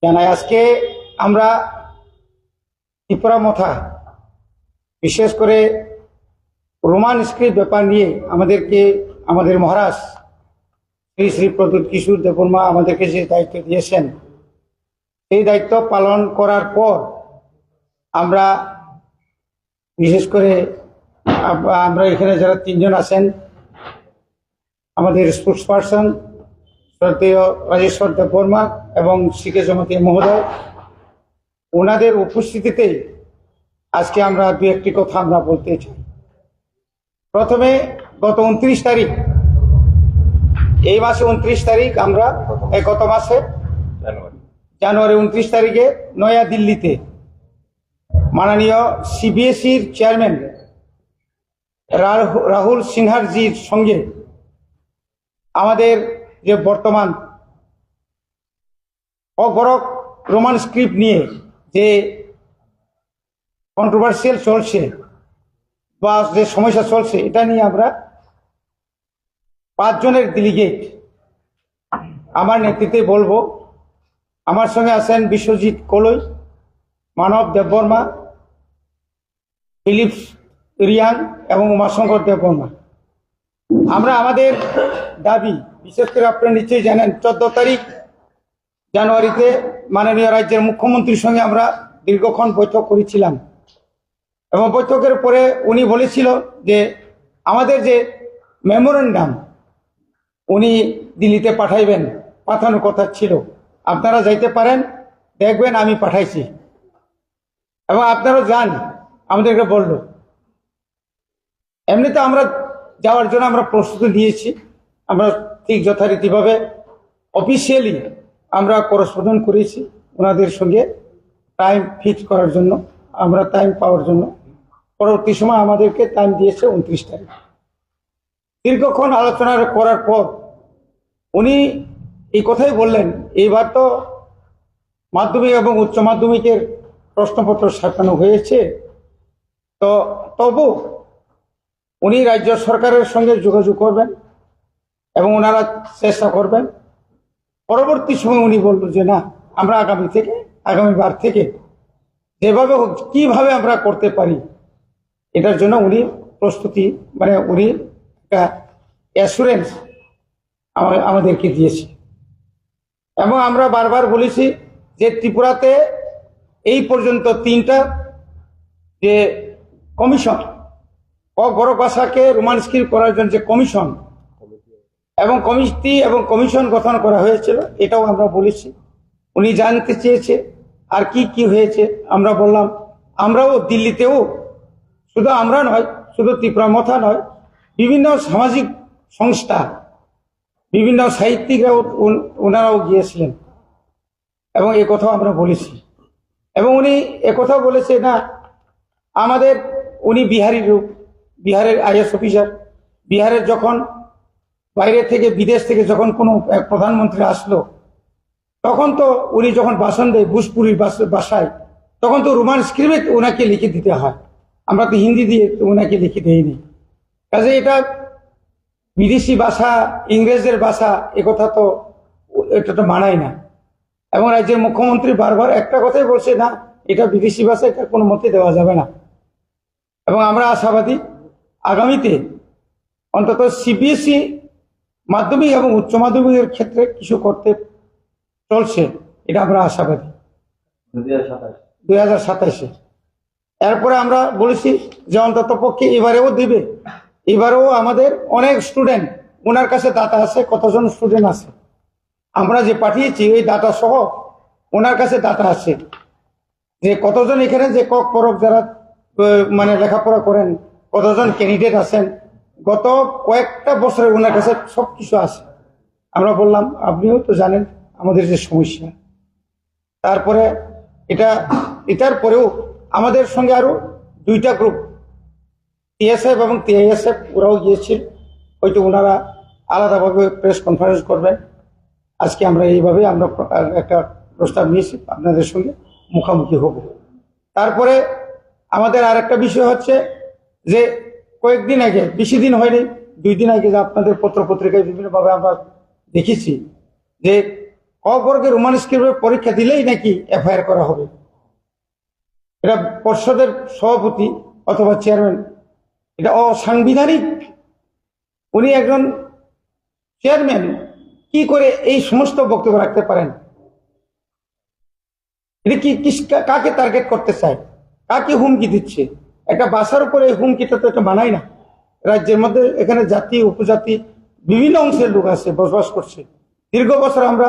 জানাই। আজকে আমরা ত্রিপুরা মথা বিশেষ করে রোমান স্ক্রিপ্ট ব্যাপার নিয়ে আমাদের মহারাজ শ্রী শ্রী প্রদ্যুৎ কিশোর দেববর্মা আমাদেরকে যে দায়িত্ব দিয়েছেন, এই দায়িত্ব পালন করার পর আমরা বিশেষ করে আমরা এখানে যারা তিনজন আছেন, আমাদের স্পোর্টস পার্সন শ্রদ্ধেয় রাজেশ্বর দেববর্মা এবং সিকে জমাতি মহোদয়, ওনাদের উপস্থিতিতে আজকে আমরা দু একটি কথা আমরা বলতে চাই। প্রথমে গত 29 তারিখ, এই মাসে 29 তারিখ আমরা গত মাসে জানুয়ারি 29 তারিখে নয়া দিল্লিতে মাননীয় সিবিএসইর চেয়ারম্যান রাহুল সিনহাজির সঙ্গে আমাদের যে বর্তমান অগরক রোমান স্ক্রিপ্ট নিয়ে যে কন্ট্রোভার্সিয়াল চলছে বা যে সমস্যা চলছে, এটা নিয়ে আমরা 5 জনের ডেলিগেট আমার নেতৃত্বে বলবো। আমার সঙ্গে আছেন বিশ্বজিৎ কলই, মানব দেববর্মা, ফিলিপস রিয়াং এবং উমাশঙ্কর দেববর্মা। আমরা আমাদের দাবি, বিশেষ করে আপনারা নিশ্চয়ই জানেন, 14 তারিখ জানুয়ারিতে মাননীয় রাজ্যের মুখ্যমন্ত্রীর সঙ্গে আমরা দীর্ঘক্ষণ বৈঠক করেছিলাম এবং বৈঠকের পরে উনি বলেছিল যে আমাদের যে মেমোরেন্ডাম উনি দিল্লিতে পাঠানোর কথা ছিল, আপনারা যাইতে পারেন, দেখবেন আমি পাঠাইছি এবং আপনারাও যান, আমাদেরকে বলল। এমনিতে আমরা যাওয়ার জন্য আমরা প্রস্তুতি নিয়েছি, আমরা ঠিক যথারীতিভাবে অফিসিয়ালি আমরা করসপন্ডেন্স করেছি ওনাদের সঙ্গে টাইম ফিক্স করার জন্য, আমরা টাইম পাওয়ার জন্য। পরবর্তী সময় আমাদেরকে টাইম দিয়েছে 29 তারিখ। দীর্ঘক্ষণ আলোচনা করার পর উনি এই কথাই বললেন, এইবার তো মাধ্যমিক এবং উচ্চ মাধ্যমিকের প্রশ্নপত্র ছাপানো হয়েছে, তো তবু উনি রাজ্য সরকারের সঙ্গে যোগাযোগ করবেন এবং ওনারা চেষ্টা করবেন। পরবর্তী সময় উনি বলল যে না, আমরা আগামীবার থেকে যেভাবে হোক কিভাবে আমরা করতে পারি, এটার জন্য উনি প্রস্তুতি উনি একটা অ্যাসুরেন্স আমাদেরকে দিয়েছে। এবং আমরা বারবার বলেছি যে ত্রিপুরাতে এই পর্যন্ত 3টা যে কমিশন, অগরক ভাষাকে রোমান স্ক্রিপ্ট করার জন্য যে কমিশন এবং কমিটি এবং কমিশন গঠন করা হয়েছিল, এটাও আমরা বলেছি। উনি জানতে চেয়েছে আর কি কি হয়েছে, আমরা বললাম আমরাও দিল্লিতেও, শুধু আমরা নয়, শুধু ত্রিপুরা মথা নয়, বিভিন্ন সামাজিক সংস্থা, বিভিন্ন সাহিত্যিকরাও ওনারাও গিয়েছিলেন এবং এ কথাও আমরা বলেছি। এবং উনি একথাও বলেছে না, উনি বিহারের আইএস অফিসার, বিহারের যখন বাইরে থেকে বিদেশ থেকে যখন কোনো এক প্রধানমন্ত্রী আসলো, তখন তো উনি যখন ভাষণ দেয় ভোজপুরির ভাষায়, তখন তো রোমান স্ক্রিপ্টে ওনাকে লিখে দিতে হয়, আমরা তো হিন্দি দিয়ে ওনাকে লিখে দিইনি। কাজে এটা বিদেশি ভাষা, ইংরেজদের ভাষা, একথা তো এটা তো মানায় না। এবং রাজ্যের মুখ্যমন্ত্রী বারবার একটা কথাই বলছে, না এটা বিদেশি ভাষা, এটা কোনো মতে দেওয়া যাবে না। এবং আমরা আশাবাদী আগামীতে অন্তত সিবিএসই মাধ্যমিক এবং উচ্চ মাধ্যমিকের ক্ষেত্রে কিছু করতে চলছে, এটা আমরা আশাবাদী 2027-এ। এরপরে আমরা বলেছি যে অন্তত পক্ষে এবারেও দিবে, এবারেও আমাদের অনেক স্টুডেন্ট, ওনার কাছে ডাটা আছে, কতজন স্টুডেন্ট আছে, আমরা যে পাঠিয়েছি ওই ডাটা সহ ওনার কাছে ডাটা আছে যে কতজন এখানে যে কক পরক যারা লেখাপড়া করেন, কতজন ক্যান্ডিডেট আছেন, গত কয়েকটা বছরে ওনার কাছে সবকিছু আছে। আমরা বললাম আপনিও তো জানেন আমাদের যে সমস্যা। তারপরে এটার পরেও আমাদের সঙ্গে আরো 2টা গ্রুপ, টিএসএফ এবং টিআইএসএফ, ওরাও গিয়েছিল। হয়তো ওনারা আলাদাভাবে প্রেস কনফারেন্স করবেন। আজকে আমরা এইভাবে আমরা একটা প্রস্তাব নিয়েছি, আপনাদের সঙ্গে মুখোমুখি হব। তারপরে আমাদের আর একটা বিষয় হচ্ছে যে কয়েকদিন আগে, বেশি দিন হয়নি, 2 দিন আগে, যে আপনাদের পত্র পত্রিকায় বিভিন্নভাবে আমরা দেখেছি যে অবর্গে রোমান স্ক্রিপ্টে পরীক্ষা দিলেই নাকি এফআইআর করা হবে। এটা পর্ষদের সভাপতি অথবা চেয়ারম্যান, এটা অসাংবিধানিক। উনি একজন চেয়ারম্যান, কি করে এই সমস্ত বক্তব্য রাখতে পারেন? এটা কি কাকে টার্গেট করতে চায়, কাকে হুমকি দিচ্ছে? একটা ভাষার উপরে এই হুমকিটা তো এটা মানায় না। রাজ্যের মধ্যে এখানে জাতি উপজাতি বিভিন্ন অংশের লোক আছে, বসবাস করছে। দীর্ঘ বছর আমরা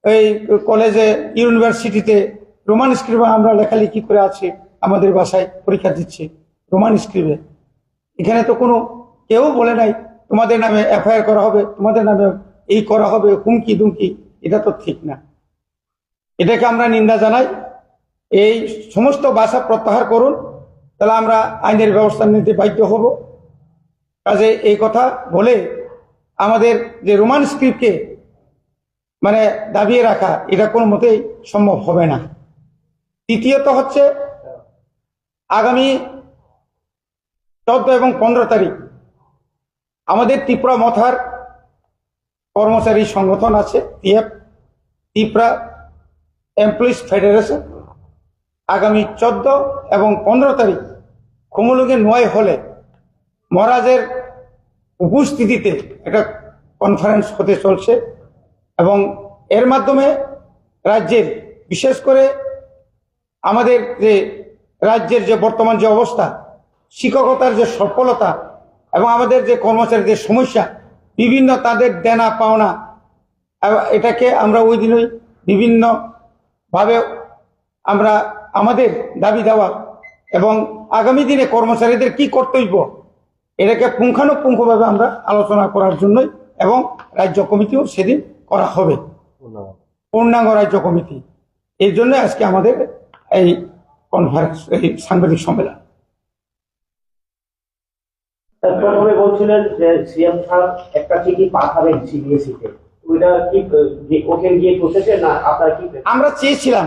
এই কলেজে ইউনিভার্সিটিতে রোমান স্ক্রিপ্টে আমরা লেখালেখি করে আছি, আমাদের ভাষায় পরীক্ষা দিচ্ছে রোমান স্ক্রিপ্টে। এখানে তো কোনো কেউ বলে নাই তোমাদের নামে এফআইআর করা হবে, তোমাদের নামে এই করা হবে, হুমকি দুমকি। এটা তো ঠিক না, এটাকে আমরা নিন্দা জানাই। এই সমস্ত ভাষা প্রত্যাহার করুন, তাহলে আমরা আইনের ব্যবস্থা নিতে বাধ্য হব। কাজে এই কথা বলে আমাদের যে রোমান স্ক্রিপ্টকে মানে দাবিয়ে রাখা, এটা কোনো মতেই সম্ভব হবে না। তৃতীয়ত হচ্ছে আগামী 14 এবং 15 তারিখ আমাদের ত্রিপুরা মথার কর্মচারী সংগঠন আছে, ত্রিপুরা এমপ্লয়িজ ফেডারেশন, আগামী 14 এবং 15 তারিখ খুমুলুঙের নোয়াই হলে মহারাজের উপস্থিতিতে একটা কনফারেন্স হতে চলছে। এবং এর মাধ্যমে রাজ্যের, বিশেষ করে আমাদের যে রাজ্যের যে বর্তমান যে অবস্থা, শিক্ষকতার যে সফলতা এবং আমাদের যে কর্মচারীদের সমস্যা, বিভিন্ন তাদের দেনা পাওনা, এটাকে আমরা ওই দিনই বিভিন্নভাবে আমরা আমাদের দাবি দেওয়া এবং আগামী দিনে কর্মচারীদের কি কর্তব্য, এটাকে পুঙ্খানুপুঙ্খভাবে আমরা আলোচনা করার জন্যই, এবং রাজ্য কমিটিও সেদিন করা হবে, পূর্ণাঙ্গ রাজ্য কমিটি। এই জন্য আজকে আমাদের এই কনফারেন্স, এই সাংবাদিক সম্মেলন। প্রথমে বলছিলেন যে সিএম সাহেব একটা চিঠি পাঠাবেন সিবিএসইতে, ওইটা কি ওখানে গিয়ে পৌঁছেছে না? আপনারা কি আমরা চেয়েছিলাম,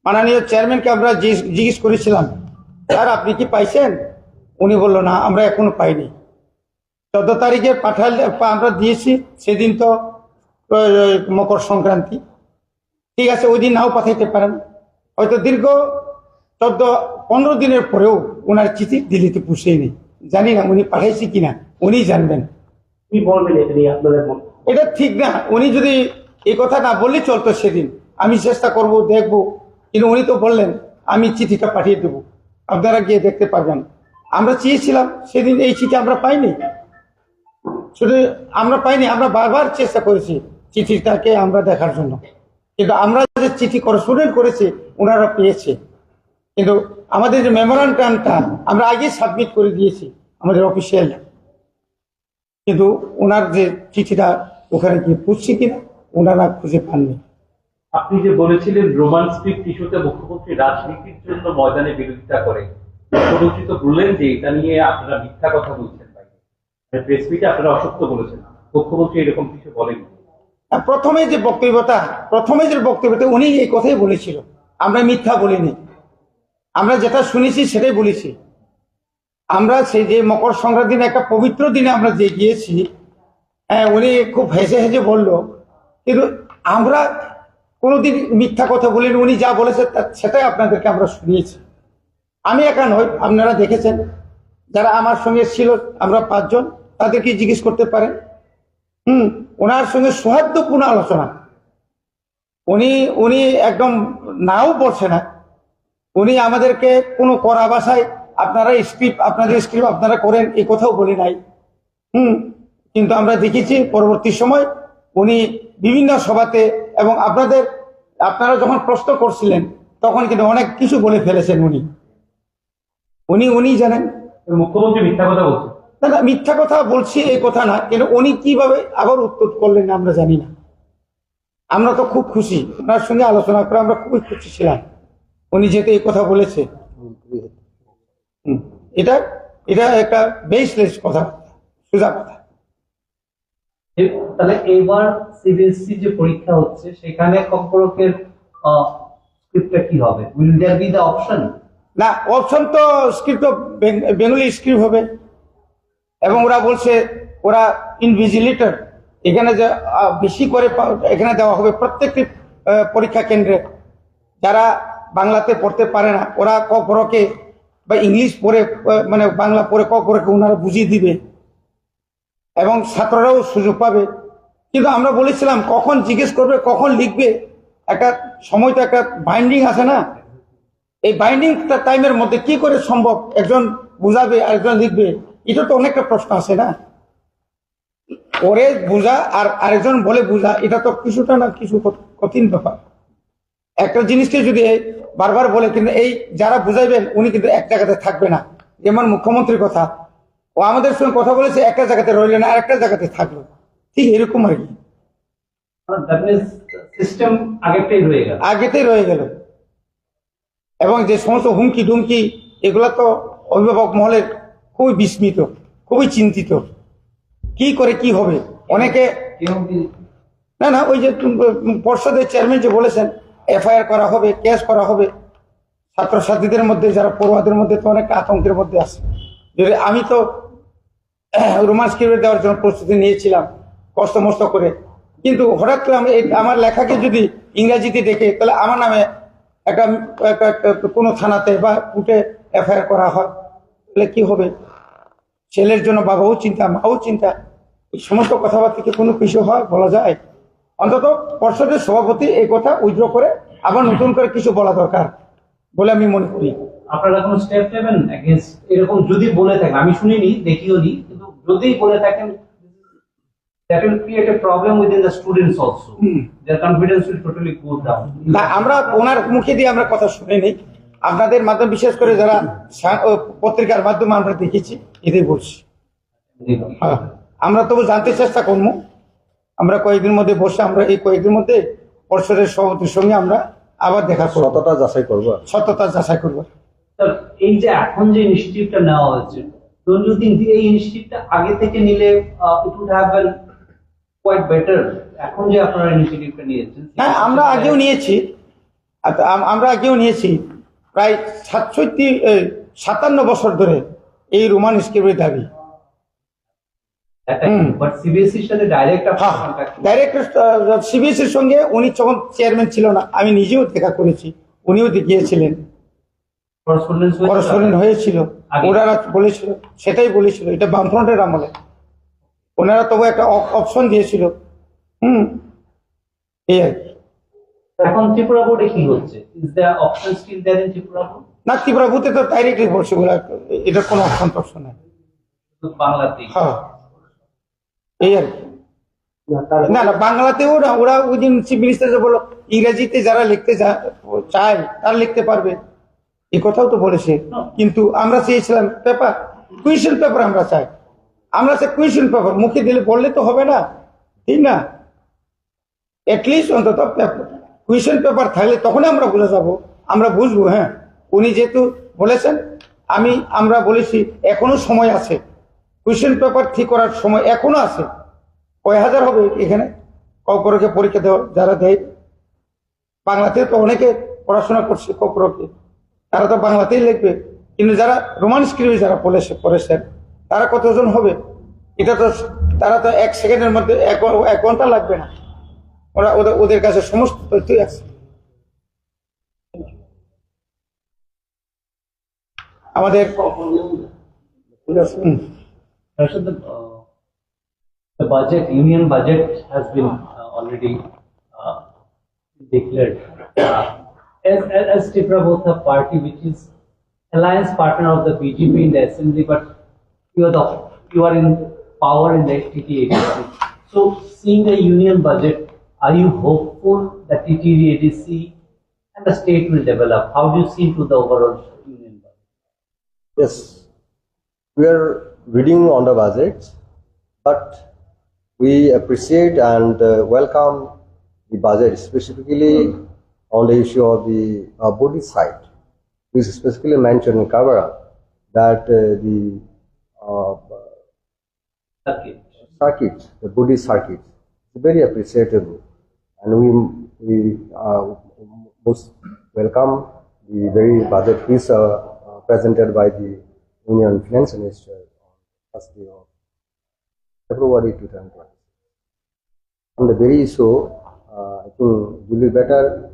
মাননীয় চেয়ারম্যানকে আমরা জিজ্ঞেস করেছিলাম, স্যার আপনি কি পাইছেন? উনি বলল না, আমরা এখনো পাইনি। 14 তারিখে পাঠালে আমরা দিয়েছি, সেদিন তো মকর সংক্রান্তি, ঠিক আছে, ওই দিন নাও পাঠাইতে পারেন। হয়তো দীর্ঘ 14-15 দিনের পরেও ওনার চিঠি দিল্লিতে পৌঁছেনি। জানি না উনি পাঠাইছি কিনা, উনি জানবেন। কি বলবেন এটা নিয়ে আপনাদের মত? এটা ঠিক না, উনি যদি এই কথা না বললে চলতো সেদিন, আমি চেষ্টা করব, দেখব, কিন্তু উনি তো বললেন আমি চিঠিটা পাঠিয়ে দেবো, আপনারা গিয়ে দেখতে পারবেন। আমরা চেয়েছিলাম সেদিন, এই চিঠি আমরা পাইনি। শুধু আমরা পাইনি, আমরা বারবার চেষ্টা করেছি চিঠিটাকে আমরা দেখার জন্য, কিন্তু আমরা যে চিঠি করেসপন্ডেন্ট করেছি ওনারা পেয়েছে। কিন্তু আমাদের যে মেমোরান্ডামটা আমরা আগে সাবমিট করে দিয়েছি আমাদের অফিসিয়াল, কিন্তু ওনার যে চিঠিটা ওখানে গিয়ে পৌঁছে কিনা ওনারা খুঁজে পাননি। আপনি যে বলেছিলেন রোমান স্ক্রিপ্ট ইস্যুতে মুখ্যমন্ত্রী রাজনীতির জন্য ময়দানে বিরোধিতা করে, মুখ্যমন্ত্রী তো বললেন যে এটা নিয়ে আপনারা মিথ্যা কথা বলছেন, প্রেস মিটে আপনারা অসত্য বলেছেন, মুখ্যমন্ত্রী এরকম কিছু বলেননি। প্রথমে যে বক্তব্যটা উনি এই কথাই বলেছিল, আমরা মিথ্যা বলিনি, আমরা যেটা শুনেছি সেটাই বলেছি। আমরা সেই যে মকর সংক্রান্তি দিনে, একটা পবিত্র দিনে আমরা যে গিয়েছি, উনি খুব হেসে হেসে বলল, কিন্তু আমরা কোনোদিন মিথ্যা কথা বলিনি। উনি যা বলেছে সেটাই আপনাদেরকে আমরা শুনিয়েছি। আমি একা নই, আপনারা দেখেছেন, যারা আমার সঙ্গে ছিল আমরা 5 জন, তাদেরকে জিজ্ঞেস করতে পারেন। ওনার সঙ্গে সৌহার্দ্যপূর্ণ আলোচনা, উনি একদম নাও বলছে না। উনি আমাদেরকে কোনো কড়া ভাষায় আপনাদের স্ক্রিপ্ট আপনারা করেন এই কথাও বলে নাই। কিন্তু আমরা দেখেছি পরবর্তী সময় উনি বিভিন্ন সভাতে এবং আপনারা যখন প্রশ্ন করছিলেন তখন কিন্তু অনেক কিছু বলে ফেলেছেন। উনি জানেন মুখ্যমন্ত্রী মিথ্যা কথা বলছেন। না, মিথ্যা কথা বলছি এই কথা না, কিন্তু উনি কিভাবে আবার উত্তর করলেন আমরা জানি না। আমরা তো খুব খুশি, ওনার সঙ্গে আলোচনা করে আমরা খুবই খুশি ছিলাম। উনি যেহেতু এই কথা বলেছে, এটা একটা বেসলেস কথা, সোজা কথা। তাহলে এবার সিবিএসসি যে পরীক্ষা হচ্ছে সেখানে কম্পরকের স্ক্রিপ্টটা কি হবে? Will there be the option? না, অপশন তো স্ক্রিপ্ট বেঙ্গলি স্ক্রিপ্ট হবে, এবং ওরা বলছে ওরা ইনভিজিলেটর এখানে যে বেশি করে এখানে দেওয়া হবে প্রত্যেকটি পরীক্ষা কেন্দ্রে। যারা বাংলাতে পড়তে পারে না ওরা ক পরকে বা ইংলিশ পড়ে মানে বাংলা পড়ে ক পরকে ওনারা বুঝিয়ে দিবে এবং ছাত্ররাও সুযোগ পাবে। কিন্তু আমরা বলেছিলাম কখন জিজ্ঞেস করবে কখন লিখবে, একটা সময় তো একটা বাইন্ডিং আছে না, এই বাইন্ডিং টাইমের মধ্যে কি করে সম্ভব একজন বুঝাবে আরেকজন লিখবে, এটা তো অনেকটা প্রশ্ন আছে না। ওরে বুঝা আর আরেকজন বলে বুঝা এটা তো কিছুটা না কিছু কঠিন ব্যাপার। একটা জিনিসকে যদি বারবার বলে কিন্তু এই যারা বুঝাইবেন উনি কিন্তু এক জায়গাতে থাকবে না। যেমন মুখ্যমন্ত্রীর কথা, ও আমাদের সঙ্গে কথা বলেছে একটা জায়গাতে রইলেন আর একটা জায়গাতে থাকলো, ঠিক এরকম আর কি, সিস্টেম আগেরটাই রয়ে গেল। আগেতেই রয়ে গেল। এবং যে সমস্ত হুমকি ধুমকি এগুলো তো অভিভাবক মহলের খুবই বিস্মিত, খুবই চিন্তিত, কি করে কি হবে। অনেকে না না ওই যে পর্ষদের চেয়ারম্যান যে বলেছেন এফআইআর করা হবে, কেস করা হবে। ছাত্রছাত্রীদের মধ্যে যারা পড়ুয়াদের মধ্যে তো অনেক আতঙ্কের মধ্যে আছে। যদি আমি তো রোমান স্ক্রিপ্ট দেওয়ার জন্য প্রস্তুতি নিয়েছিলাম কষ্ট মষ্ট করে, কিন্তু হঠাৎ করে আমি আমার লেখাকে যদি ইংরেজিতে দেখে তাহলে আমার নামে একটা কোনো থানাতে বা কোর্টে এফআইআর করা হয় তাহলে কি হবে। ছেলের জন্য বাবাও চিন্তা, মাও চিন্তা, এই সমস্ত কথাবার্তা কি কোনো কিছু হয় বলা যায়? অন্তত পর্ষদের সভাপতি এই কথা উইথড্র করে আবার নতুন করে কিছু বলা দরকার বলে আমি মনে করি। আপনারা কোনো স্টেপ নেবেন এগেইনস্ট এরকম যদি বলে থাকেন? আমি শুনিনি, দেখিও নি, কিন্তু যদি বলে থাকেন that will create a problem within the students also. Their confidence will totally go down. না আমরা ওনার মুখে দিয়ে আমরা কথা শুনে নেই, আপনাদের মাধ্যমে বিশেষ করে যারা পত্রিকার মাধ্যমে আমরা দেখেছি এটাই বলছি। হ্যাঁ, আমরা তবু জানতে চেষ্টা করবো। আমরা কয়েকদিন মধ্যে বসে আমরা এই কয়েকদিন মধ্যে পর্ষদের সভাপতির সঙ্গে আমরা আবার দেখা করবো, সততা যাচাই করবো। সত্যতা যাচাই করবো। স্যার, এই যে এখন যে ইনস্টিটিউটটা নেওয়া হয়েছে, don't you think এই ইনস্টিটিউটটা আগে থেকে নিলে it would have been quite better? এখন যে আপনারা ইনস্টিটিউটটা নিয়েছেন, হ্যাঁ আমরা আগেও নিয়েছি, আমরা আগেও নিয়েছি প্রায় 57 বছর ধরে এই রোমান স্ক্রিপ্টের দাবি। বাট সিবিএসসির E সাথে ডাইরেক্ট হ্যাঁ, ডাইরেক্টর সিবিএসির সঙ্গে উনি যখন চেয়ারম্যান ছিল না, আমি নিজেও দেখা করেছি, উনিও গিয়েছিলেন, করসপন্ডেন্ট হয়েছিল। ওনারা বলেছিল, সেটাই বলেছিল, এটা বামফ্রন্টের আমলে ওনারা তবু একটা অপশন দিয়েছিল। এই আর কি। এখন ত্রিপুরা বোর্ডে কি হচ্ছে? Is the option still there in Tripura board? না, ত্রিপুরা বুথে তো ডাইরেক্টলি বলছে ওরা, এটা কোনো অপশন টপশন নেই। বাংলাতে হ্যাঁ, এই আর কি। না না, বাংলাতেও না, ওরা ওই দিন চিফ মিনিস্টার যে বললো ইংরেজিতে যারা লিখতে চায় তারা লিখতে পারবে, এই কথাও তো বলেছে। কিন্তু আমরা চেয়েছিলাম পেপার, কুয়েশন পেপার আমরা চাই, আমরা চাই কুয়েশন পেপার। মুখে দিলে বললে তো হবে না, ঠিক না? অ্যাটলিস্ট অন্তত কুয়েশন পেপার থাকলে তখন আমরা বুঝে যাবো, আমরা বুঝবো। হ্যাঁ, উনি যেহেতু বলেছেন, আমরা বলেছি এখনো সময় আছে, কুয়েশন পেপার ঠিক করার সময় এখনো আছে। কয় হাজার হবে এখানে কপরকে পরীক্ষা দেওয়া, যারা দেয় বাংলাতে তো অনেকে পড়াশোনা করছে কপরকে, তারা তো বাংলাতেই লিখবে। কিন্তু যারা রোমান স্ক্রিপ্ট যারা পড়েছেন তারা কতজন হবে? এটা তো তারা তো 1 সেকেন্ডের মধ্যে 1 ঘন্টা লাগবে না, ওদের কাছে সমস্ত তথ্যই আছে। আমাদের the budget, union budget has been already declared. As Tripura both a party which is alliance partner of the BJP in the assembly, but you are in power in the FTT agency. So, seeing the union budget, are you hopeful that TTD ADC and the state will develop? How do you see to the overall union budget? Yes, we are reading on the budget, but we appreciate and welcome the budget, specifically on the issue of the body side. We specifically mentioned in Kavara that the circuit, the body circuit, is very appreciable, and we most welcome the very budget piece presented by the Union Finance Minister on 1st day of February 2020. on the very issue, I think it will be better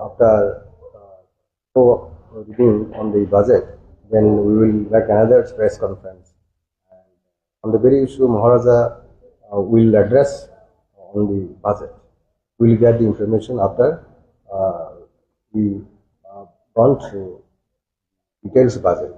after reading on the budget, then we will make another press conference. And on the very issue, Maharaja will address on the budget. We will get the information after we gone through details budget.